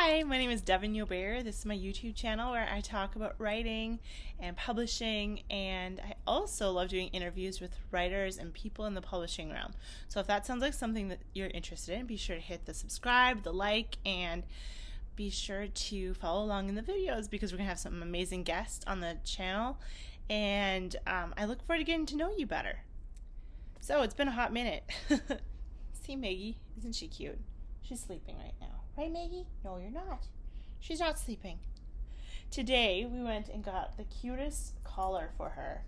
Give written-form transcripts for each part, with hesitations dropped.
Hi, my name is Devin. This is my YouTube channel where I talk about writing and publishing, and I also love doing interviews with writers and people in the publishing realm. So if that sounds like something that you're interested in, be sure to hit the subscribe, the like, and be sure to follow along in the videos because we're going to have some amazing guests on the channel, and I look forward to getting to know you better. So it's been a hot minute. See Maggie? Isn't she cute? She's sleeping right now. Right, Maggie? No, you're not. She's not sleeping. Today, we went and got the cutest collar for her.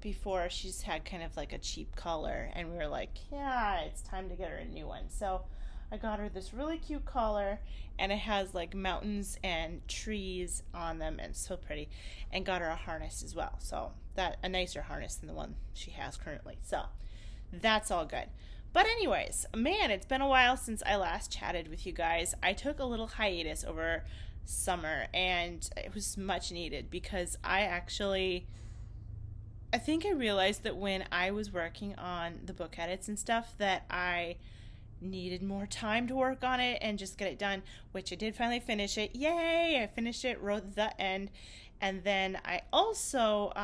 Before, she's had kind of like a cheap collar, and we were like, yeah, it's time to get her a new one. So I got her this really cute collar, and it has like mountains and trees on them, and so pretty. And got her a harness as well. So a nicer harness than the one she has currently. So that's all good. But anyways, man, it's been a while since I last chatted with you guys. I took a little hiatus over summer, and it was much needed because I think I realized that when I was working on the book edits and stuff that I needed more time to work on it and just get it done, which I did finally finish it. Yay! I finished it, wrote the end, and then I also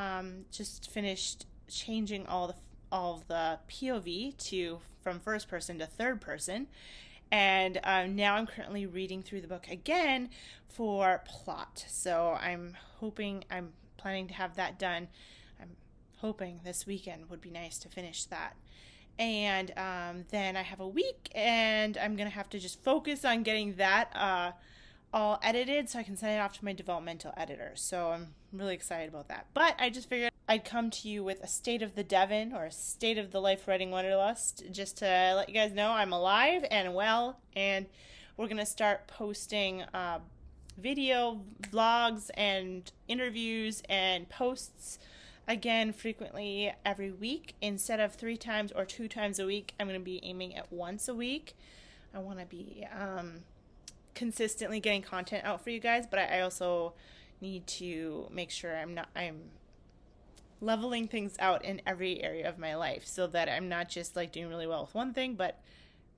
just finished changing all of the POV from first person to third person, and now I'm currently reading through the book again for plot. So I'm planning to have that done. I'm hoping this weekend would be nice to finish that. And then I have a week, and I'm gonna have to just focus on getting that all edited so I can send it off to my developmental editor. So I'm really excited about that. But I just figured I'd come to you with a state of the Devin, or a state of the life writing wanderlust, just to let you guys know I'm alive and well, and we're gonna start posting video vlogs and interviews and posts again frequently every week. Instead of 3 times or 2 times a week, I'm gonna be aiming at once a week. I want to be consistently getting content out for you guys, but I also need to make sure I'm leveling things out in every area of my life so that I'm not just like doing really well with one thing, but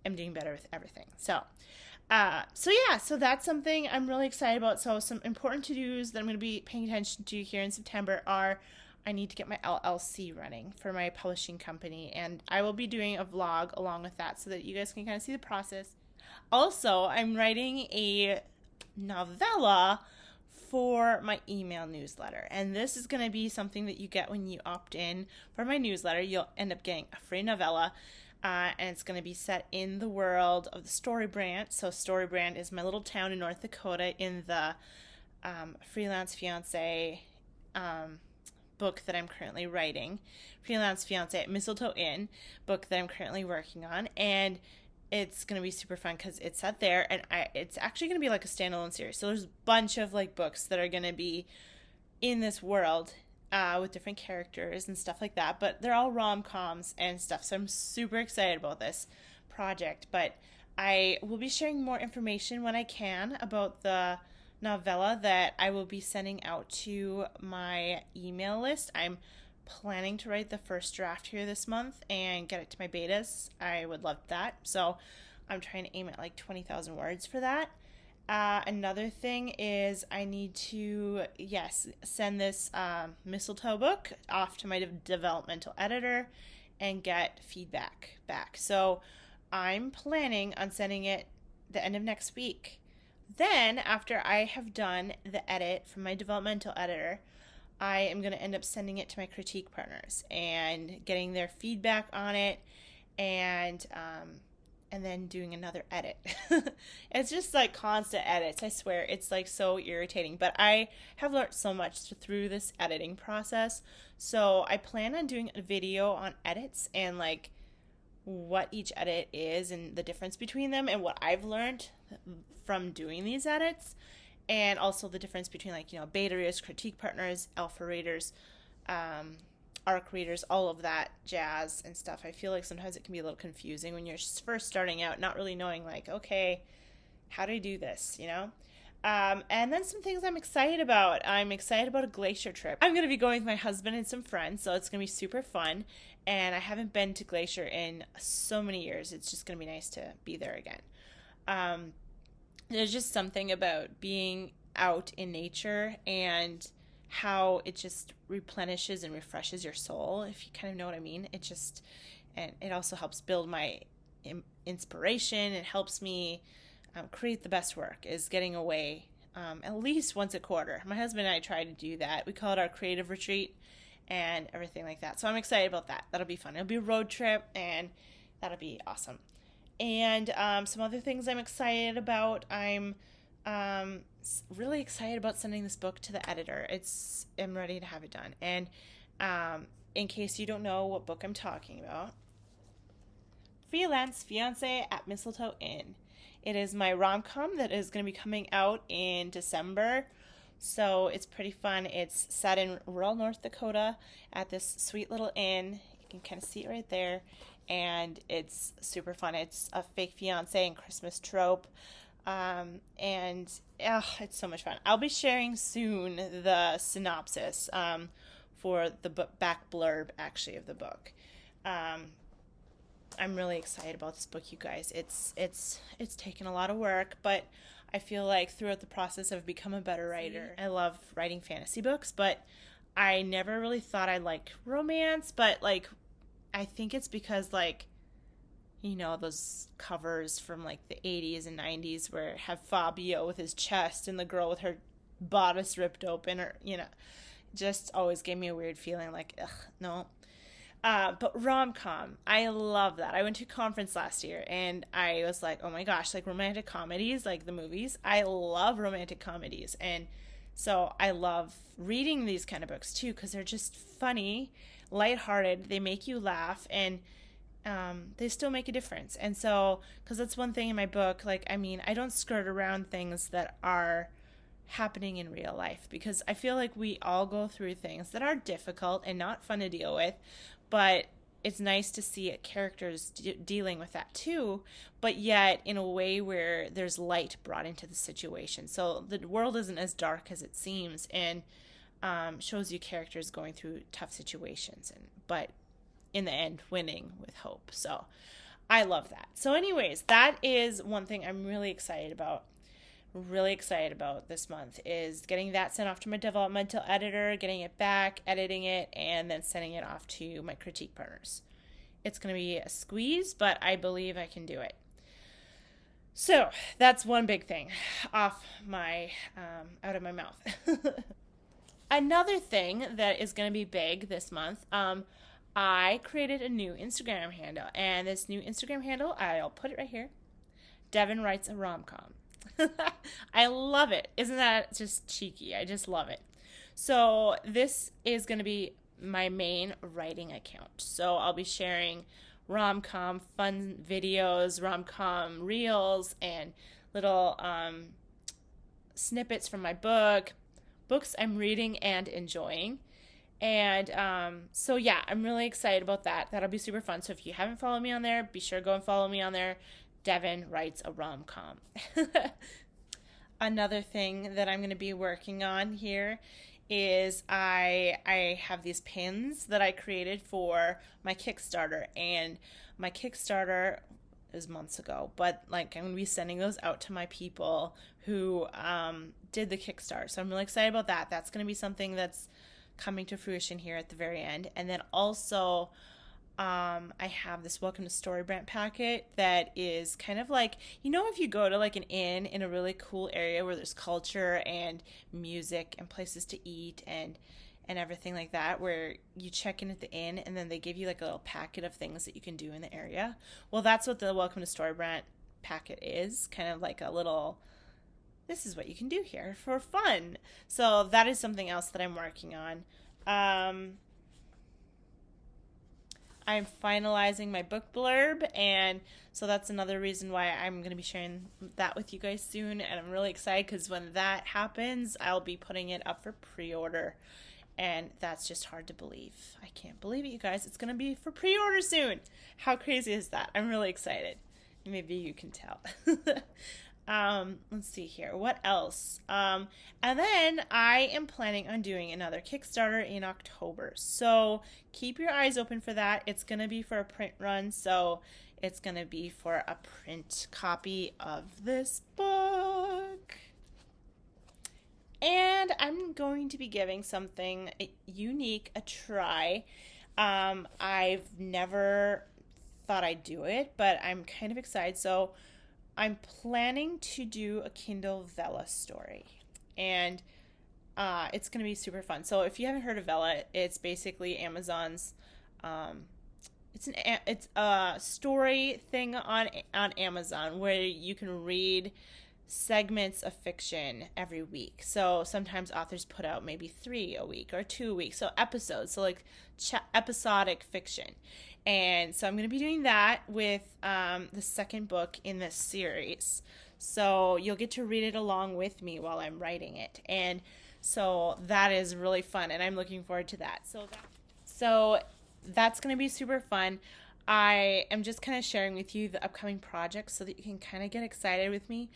I'm doing better with everything. So that's something I'm really excited about. So some important to-dos that I'm going to be paying attention to here in September are I need to get my LLC running for my publishing company, and I will be doing a vlog along with that so that you guys can kind of see the process. Also, I'm writing a novella for my email newsletter, and this is going to be something that you get when you opt in for my newsletter. You'll end up getting a free novella, and it's going to be set in the world of the Storybrand. So Storybrand is my little town in North Dakota in the Freelance Fiancé book that I'm currently writing, Freelance Fiancé at Mistletoe Inn book that I'm currently working on, and it's going to be super fun because it's set there, and it's actually going to be like a standalone series. So there's a bunch of like books that are going to be in this world with different characters and stuff like that, but they're all rom-coms and stuff. So I'm super excited about this project, but I will be sharing more information when I can about the novella that I will be sending out to my email list. I'm planning to write the first draft here this month and get it to my betas. I would love that. So I'm trying to aim at like 20,000 words for that. Another thing is I need to, send this Mistletoe book off to my developmental editor and get feedback back. So I'm planning on sending it the end of next week. Then after I have done the edit from my developmental editor, I am going to end up sending it to my critique partners and getting their feedback on it, and then doing another edit. It's just like constant edits. I swear it's like so irritating, but I have learned so much through this editing process. So I plan on doing a video on edits and like what each edit is and the difference between them and what I've learned from doing these edits. And also the difference between like, beta readers, critique partners, alpha readers, ARC readers, all of that jazz and stuff. I feel like sometimes it can be a little confusing when you're first starting out, not really knowing like, okay, how do I do this, And then some things I'm excited about. I'm excited about a glacier trip. I'm going to be going with my husband and some friends, so it's going to be super fun. And I haven't been to Glacier in so many years. It's just going to be nice to be there again. there's just something about being out in nature and how it just replenishes and refreshes your soul, if you kind of know what I mean. And it also helps build my inspiration. It helps me create the best work, is getting away at least once a quarter. My husband and I try to do that. We call it our creative retreat and everything like that. So I'm excited about that. That'll be fun. It'll be a road trip, and that'll be awesome. And some other things I'm excited about. I'm really excited about sending this book to the editor. I'm ready to have it done. And in case you don't know what book I'm talking about, Freelance Fiancé at Mistletoe Inn. It is my rom-com that is going to be coming out in December. So it's pretty fun. It's set in rural North Dakota at this sweet little inn. You can kind of see it right there. And it's super fun. It's a fake fiance and Christmas trope. It's so much fun. I'll be sharing soon the synopsis for the back blurb, actually, of the book. I'm really excited about this book, you guys. It's taken a lot of work, but I feel like throughout the process I've become a better writer. I love writing fantasy books, but I never really thought I liked romance, but like I think it's because like, you know, those covers from like the 80s and 90s where have Fabio with his chest and the girl with her bodice ripped open, or, you know, just always gave me a weird feeling like, ugh, no. But rom-com, I love that. I went to a conference last year and I was like, oh my gosh, like romantic comedies, like the movies. I love romantic comedies. And so I love reading these kind of books too, because they're just funny, lighthearted. They make you laugh, and they still make a difference. And so, because that's one thing in my book, like, I mean, I don't skirt around things that are happening in real life, because I feel like we all go through things that are difficult and not fun to deal with, but it's nice to see characters dealing with that too, but yet in a way where there's light brought into the situation. So the world isn't as dark as it seems, and shows you characters going through tough situations, but in the end winning with hope. So I love that. So anyways, that is one thing I'm really excited about this month, is getting that sent off to my developmental editor, getting it back, editing it, and then sending it off to my critique partners. It's going to be a squeeze, but I believe I can do it. So that's one big thing off my out of my mouth. Another thing that is going to be big this month, I created a new Instagram handle, and this new Instagram handle, I'll put it right here. Devin Writes a Rom-Com. I love it. Isn't that just cheeky? I just love it. So this is going to be my main writing account. So I'll be sharing rom-com fun videos, rom-com reels, and little snippets from my books I'm reading and enjoying. And so yeah, I'm really excited about that. That'll be super fun. So if you haven't followed me on there, be sure to go and follow me on there. Devin Writes a Rom-Com. Another thing that I'm going to be working on here is I have these pins that I created for my Kickstarter, and my Kickstarter is months ago, but like I'm going to be sending those out to my people who did the Kickstarter. So I'm really excited about that. That's going to be something that's coming to fruition here at the very end. And then also I have this Welcome to Storybrand packet that is kind of like, you know, if you go to like an inn in a really cool area where there's culture and music and places to eat and everything like that, where you check in at the inn and then they give you like a little packet of things that you can do in the area. Well, that's what the Welcome to Storybrand packet is, kind of like a little, this is what you can do here for fun. So that is something else that I'm working on. I'm finalizing my book blurb, and so that's another reason why I'm going to be sharing that with you guys soon, and I'm really excited because when that happens, I'll be putting it up for pre-order, and that's just hard to believe. I can't believe it, you guys. It's going to be for pre-order soon. How crazy is that? I'm really excited. Maybe you can tell. Let's see here. What else? And then I am planning on doing another Kickstarter in October. So keep your eyes open for that. It's going to be for a print run. So it's going to be for a print copy of this book. And I'm going to be giving something unique a try. I've never thought I'd do it, but I'm kind of excited. So I'm planning to do a Kindle Vella story. And it's going to be super fun. So if you haven't heard of Vella, it's basically Amazon's it's a story thing on Amazon where you can read segments of fiction every week. So sometimes authors put out maybe 3 a week or 2 a week. So episodes, so like episodic fiction. And so I'm going to be doing that with the second book in this series. So you'll get to read it along with me while I'm writing it. And so that is really fun, and I'm looking forward to that. So that's going to be super fun. I am just kind of sharing with you the upcoming projects so that you can kind of get excited with me.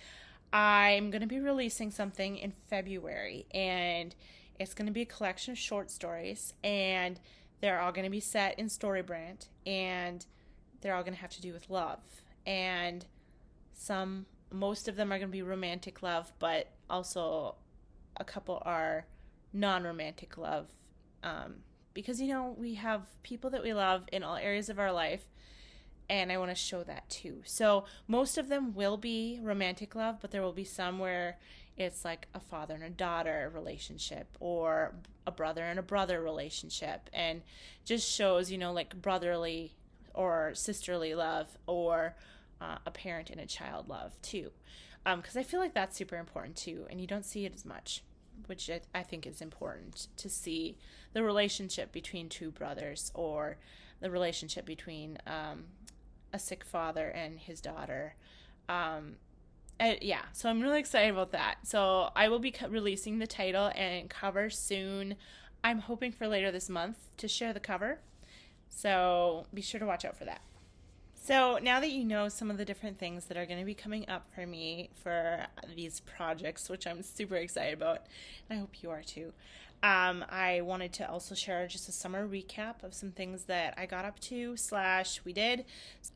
I'm going to be releasing something in February, and it's going to be a collection of short stories, and they're all going to be set in Storybrand, and they're all going to have to do with love. And most of them are going to be romantic love, but also a couple are non-romantic love. Because, we have people that we love in all areas of our life, and I want to show that too. So most of them will be romantic love, but there will be some where it's like a father and a daughter relationship, or a brother and a brother relationship, and just shows, like brotherly or sisterly love, or a parent and a child love too. Because I feel like that's super important too, and you don't see it as much, which I think is important to see the relationship between two brothers, or the relationship between a sick father and his daughter. Yeah, so I'm really excited about that. So I will be releasing the title and cover soon. I'm hoping for later this month to share the cover. So be sure to watch out for that. So now that you know some of the different things that are going to be coming up for me for these projects, which I'm super excited about, and I hope you are too, I wanted to also share just a summer recap of some things that I got up to / we did.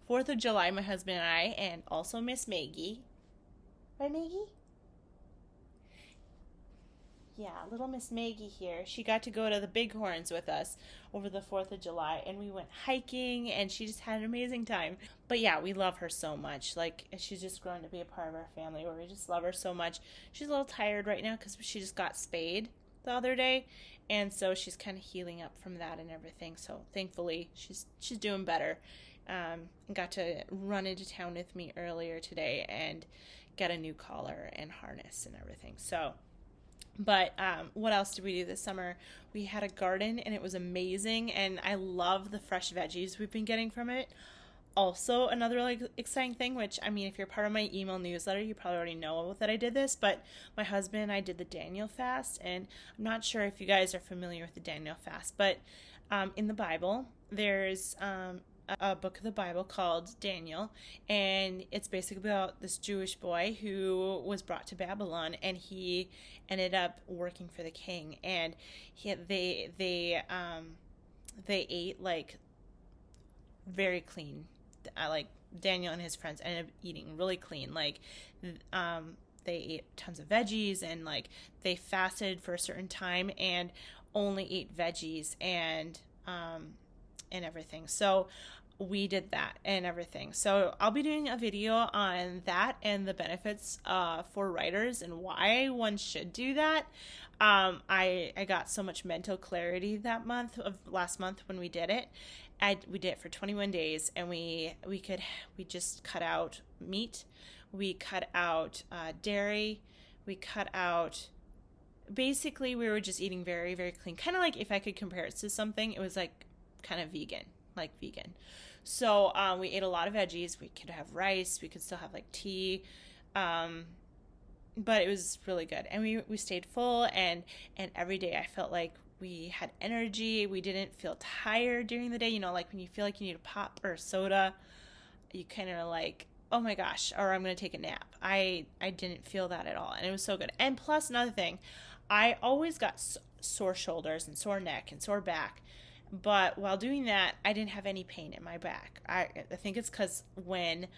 4th of July, my husband and I, and also Miss Maggie. Right, Maggie? Yeah, little Miss Maggie here. She got to go to the Bighorns with us over the 4th of July, and we went hiking, and she just had an amazing time. But yeah, we love her so much. Like, she's just grown to be a part of our family where we just love her so much. She's a little tired right now because she just got spayed the other day, and so she's kind of healing up from that and everything. So thankfully, she's doing better. And got to run into town with me earlier today and get a new collar and harness and everything. So, but what else did we do this summer? We had a garden, and it was amazing, and I love the fresh veggies we've been getting from it. Also, another exciting thing, which, I mean, if you're part of my email newsletter, you probably already know that I did this, but my husband and I did the Daniel fast, and I'm not sure if you guys are familiar with the Daniel fast, but in the Bible, there's a book of the Bible called Daniel, and it's basically about this Jewish boy who was brought to Babylon, and he ended up working for the king, and they ate like very clean. Like Daniel and his friends ended up eating really clean. Like they ate tons of veggies, and like they fasted for a certain time and only ate veggies and everything. So we did that and everything. So I'll be doing a video on that and the benefits for writers and why one should do that. I got so much mental clarity last month when we did it. We did it for 21 days, and we just cut out meat, we cut out dairy, we cut out. Basically, we were just eating very, very clean. Kind of like, if I could compare it to something, it was like kind of vegan. So we ate a lot of veggies. We could have rice. We could still have like tea. But it was really good. And we stayed full, and every day I felt like we had energy. We didn't feel tired during the day. Like when you feel like you need a pop or a soda, you kind of like, oh my gosh, or I'm going to take a nap. I didn't feel that at all. And it was so good. And plus, another thing, I always got sore shoulders and sore neck and sore back. But while doing that, I didn't have any pain in my back. I think it's because when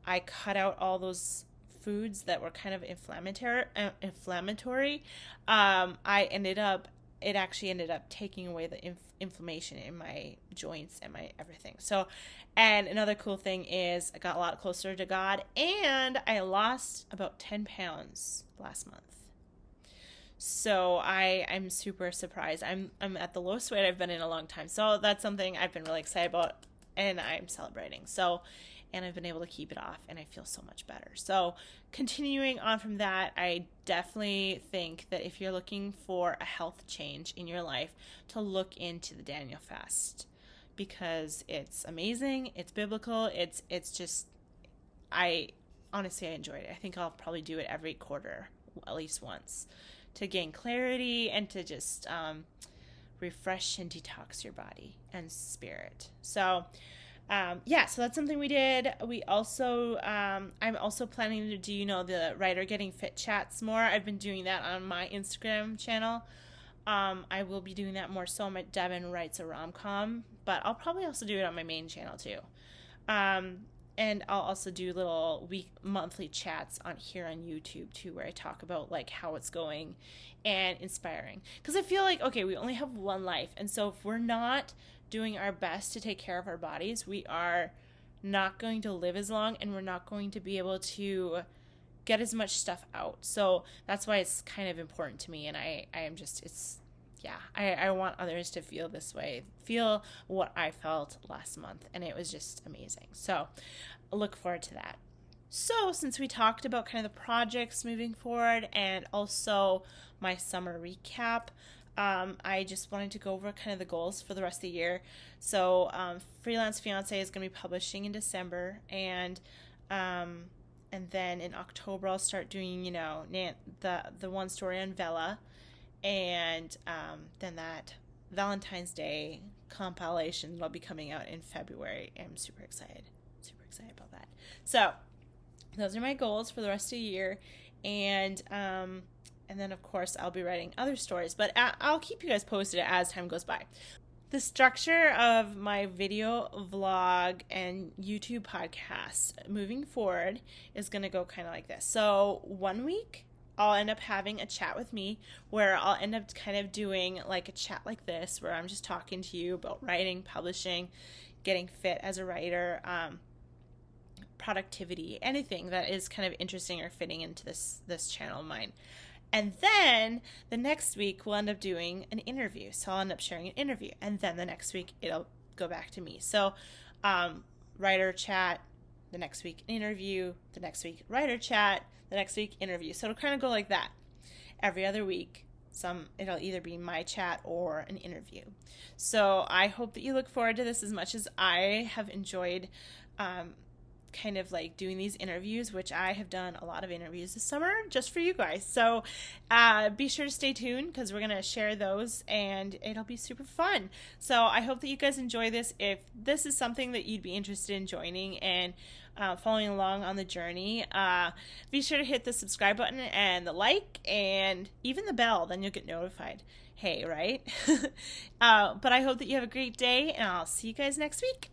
I cut out all those foods that were kind of inflammatory, it actually ended up taking away the inflammation in my joints and my everything. So, and another cool thing is I got a lot closer to God, and I lost about 10 pounds last month. So I'm super surprised. I'm at the lowest weight I've been in a long time. So that's something I've been really excited about, and I'm celebrating. So, and I've been able to keep it off, and I feel so much better. So continuing on from that, I definitely think that if you're looking for a health change in your life, to look into the Daniel fast, because it's amazing. It's biblical. It's just, I honestly enjoyed it. I think I'll probably do it every quarter, at least once, to gain clarity and to just refresh and detox your body and spirit. So so that's something we did. We also, I'm also planning to do, the writer getting fit chats more. I've been doing that on my Instagram channel. I will be doing that more so. I'm at Devin Writes a Rom-Com, but I'll probably also do it on my main channel too. And I'll also do little monthly chats on YouTube too, where I talk about like how it's going and inspiring. Because I feel like, okay, we only have one life. And so if we're not doing our best to take care of our bodies, we are not going to live as long, and we're not going to be able to get as much stuff out. So that's why it's kind of important to me. And I want others to feel this way, feel what I felt last month. And it was just amazing. So I look forward to that. So since we talked about kind of the projects moving forward and also my summer recap, I just wanted to go over kind of the goals for the rest of the year. So Freelance Fiance is going to be publishing in December, and then in October I'll start doing, the one story on Vela, and then that Valentine's Day compilation will be coming out in February. I'm super excited about that. So those are my goals for the rest of the year, and then of course I'll be writing other stories, but I'll keep you guys posted as time goes by. The structure of my video vlog and YouTube podcast moving forward is going to go kind of like this. So 1 week I'll end up having a chat with me, where I'll end up kind of doing like a chat like this, where I'm just talking to you about writing, publishing, getting fit as a writer, productivity, anything that is kind of interesting or fitting into this channel of mine. And then the next week we'll end up doing an interview. So I'll end up sharing an interview, and then the next week it'll go back to me. So writer chat, the next week interview, the next week writer chat, the next week interview. So it'll kind of go like that every other week. It'll either be my chat or an interview. So I hope that you look forward to this as much as I have enjoyed kind of like doing these interviews, which I have done a lot of interviews this summer just for you guys. So be sure to stay tuned, because we're going to share those and it'll be super fun. So I hope that you guys enjoy this. If this is something that you'd be interested in joining and following along on the journey, be sure to hit the subscribe button and the like and even the bell, then you'll get notified. Hey, right? But I hope that you have a great day, and I'll see you guys next week.